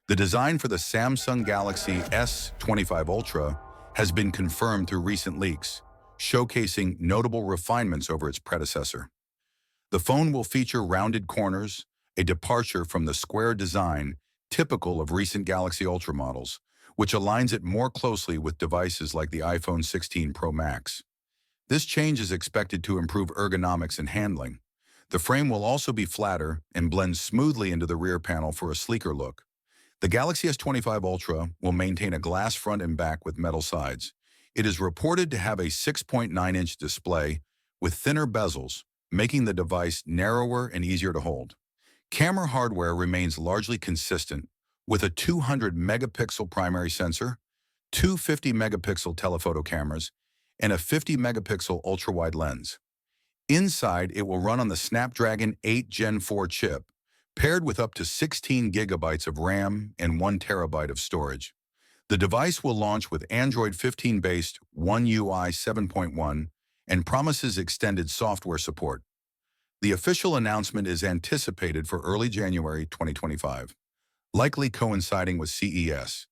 The design for the Samsung Galaxy S25 Ultra has been confirmed through recent leaks, showcasing notable refinements over its predecessor. The phone will feature rounded corners, a departure from the square design typical of recent Galaxy Ultra models, which aligns it more closely with devices like the iPhone 16 Pro Max. This change is expected to improve ergonomics and handling. The frame will also be flatter and blend smoothly into the rear panel for a sleeker look. The Galaxy S25 Ultra will maintain a glass front and back with metal sides. It is reported to have a 6.9-inch display with thinner bezels, making the device narrower and easier to hold. Camera hardware remains largely consistent, with a 200-megapixel primary sensor, two 50-megapixel telephoto cameras, and a 50-megapixel ultra-wide lens. Inside, it will run on the Snapdragon 8 Gen 4 chip, paired with up to 16 gigabytes of RAM and 1 terabyte of storage. The device will launch with Android 15-based One UI 7.1 and promises extended software support. The official announcement is anticipated for early January 2025, likely coinciding with CES.